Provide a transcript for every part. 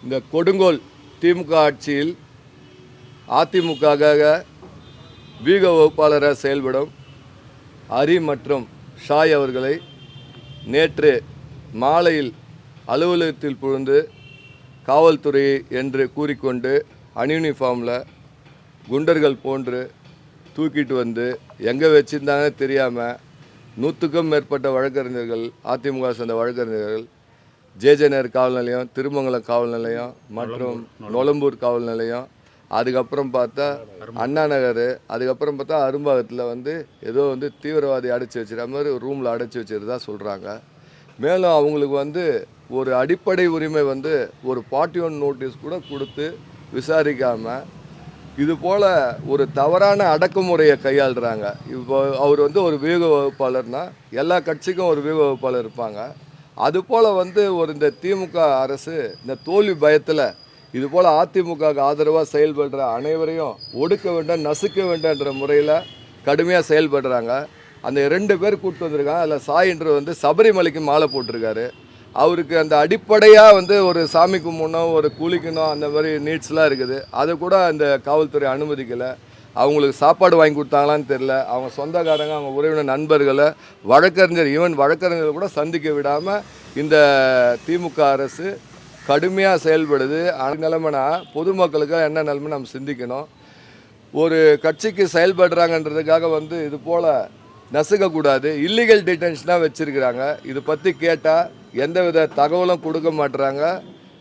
இந்த கொடுங்கோல் திமுக ஆட்சியில் அதிமுகவாக வீக வகுப்பாளராக செயல்படும் ஹரி மற்றும் ஷாய் அவர்களை நேற்று மாலையில் அலுவலகத்தில் புகுந்து காவல்துறை என்று கூறிக்கொண்டு அன்யூனிஃபார்மில் குண்டர்கள் போன்று தூக்கிட்டு வந்து எங்கே வச்சுருந்தாங்க தெரியாமல் 100க்கும் மேற்பட்ட வழக்கறிஞர்கள், அதிமுக சேர்ந்த வழக்கறிஞர்கள் ஜேஜேநகர் காவல் நிலையம், திருமங்கலம் காவல் நிலையம் மற்றும் நொலம்பூர் காவல் நிலையம், அதுக்கப்புறம் பார்த்தா அண்ணா நகர், அதுக்கப்புறம் பார்த்தா அரும்பாகத்தில் ஏதோ தீவிரவாதி அடைச்சி வச்சுருக்க மாதிரி ஒரு ரூமில் அடைச்சி வச்சுருந்தா சொல்கிறாங்க. மேலும் அவங்களுக்கு ஒரு அடிப்படை உரிமை ஒரு 41 நோட்டீஸ் கூட கொடுத்து விசாரிக்காமல் இது போல் ஒரு தவறான அடக்குமுறையை கையாளுறாங்க. இப்போ அவர் ஒரு வீக வகுப்பாளர்னால் எல்லா கட்சிக்கும் ஒரு வீக வகுப்பாளர் இருப்பாங்க. அதுபோல் ஒரு இந்த திமுக அரசு இந்த தோல்வி பயத்தில் இது போல் அதிமுகவுக்கு ஆதரவாக செயல்படுற அனைவரையும் ஒடுக்க வேண்டாம், நசுக்க வேண்டாம்ன்ற முறையில் கடுமையாக செயல்படுறாங்க. அந்த 2 பேர் கூப்பிட்டு வந்திருக்காங்க. அதில் சாயின்ற சபரிமலைக்கு மாலை போட்டிருக்காரு. அவருக்கு அந்த அடிப்படையாக ஒரு சாமி கும்பிடணும், ஒரு குளிக்கணும், அந்த மாதிரி நீட்ஸ்லாம் இருக்குது. அதை கூட அந்த காவல்துறை அனுமதிக்கலை. அவங்களுக்கு சாப்பாடு வாங்கி கொடுத்தாங்களான்னு தெரில. அவங்க சொந்தக்காரங்க, அவங்க உறவினர், நண்பர்களை, வழக்கறிஞர், ஈவன் வழக்கறிஞர்களை கூட சந்திக்க விடாமல் இந்த திமுக அரசு கடுமையாக செயல்படுது. அந்த நிலைமைனா பொதுமக்களுக்கு என்ன நிலைமை நம்ம சிந்திக்கணும். ஒரு கட்சிக்கு செயல்படுறாங்கன்றதுக்காக இது போல் நசுக்கக்கூடாது. இல்லீகல் டிடென்ஷனாக வச்சுருக்கிறாங்க. இதை பற்றி கேட்டால் எந்தவித தகவலும் கொடுக்க மாட்டுறாங்க.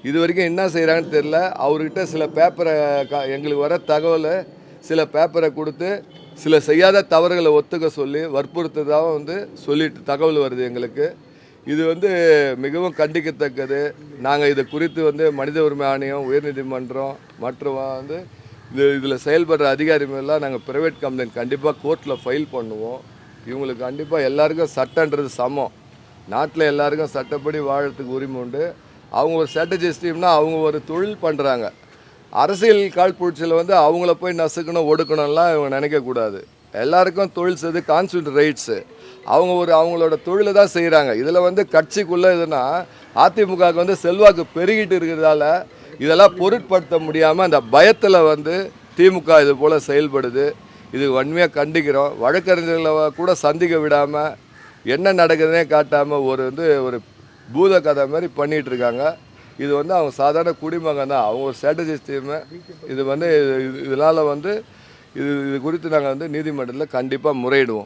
இது வரைக்கும் என்ன செய்கிறாங்கன்னு தெரில. அவர்கிட்ட சில பேப்பரை எங்களுக்கு வர தகவலை சில பேப்பரை கொடுத்து சில செய்யாத தவறுகளை ஒத்துக்க சொல்லி வற்புறுத்ததாக சொல்லிட்டு தகவல் வருது எங்களுக்கு. இது மிகவும் கண்டிக்கத்தக்கது. நாங்கள் இது குறித்து மனித உரிமை ஆணையம், உயர்நீதிமன்றம் மற்றும் இதில் செயல்படுற அதிகாரிகளெல்லாம் நாங்கள் ப்ரைவேட் கம்ப்ளைண்ட் கண்டிப்பாக கோர்ட்டில் ஃபைல் பண்ணுவோம். இவங்களுக்கு கண்டிப்பாக எல்லாருக்கும் சட்டன்றது சமம். நாட்டில் எல்லாருக்கும் சட்டப்படி வாழறதுக்கு உரிமை உண்டு. அவங்க ஒரு ஸ்ட்ராட்டஜிஸ்ட் டீம்னா அவங்க ஒரு தொழில் பண்ணுறாங்க. அரசியல் காழ்ப்புணர்ச்சியில் அவங்கள போய் நசுக்கணும், ஒடுக்கணும்லாம் இவங்க நினைக்கக்கூடாது. எல்லாருக்கும் தொழில் செய்து கான்ஸ்டியூஷன் ரைட்ஸு. அவங்களோட தொழிலை தான் செய்கிறாங்க. இதில் கட்சிக்குள்ளே இதுனா அதிமுகவுக்கு செல்வாக்கு பெருகிட்டு இருக்கிறதால இதெல்லாம் பொருட்படுத்த முடியாமல் அந்த பயத்தில் திமுக இது போல் செயல்படுது. இது வன்மையாக கண்டிக்கிறோம். வழக்கறிஞர்களை கூட சந்திக்க விடாமல் என்ன நடக்குதுன்னே காட்டாமல் ஒரு பூத கதை மாதிரி பண்ணிகிட்ருக்காங்க. இது அவங்க சாதாரண குடிமகன் தான். அவங்க ஒரு ஸ்ட்ராட்டஜிஸ்ட் டீமு. இது இதனால் இது குறித்து நாங்கள் நீதிமன்றத்தில் கண்டிப்பாக முறையிடுவோம்.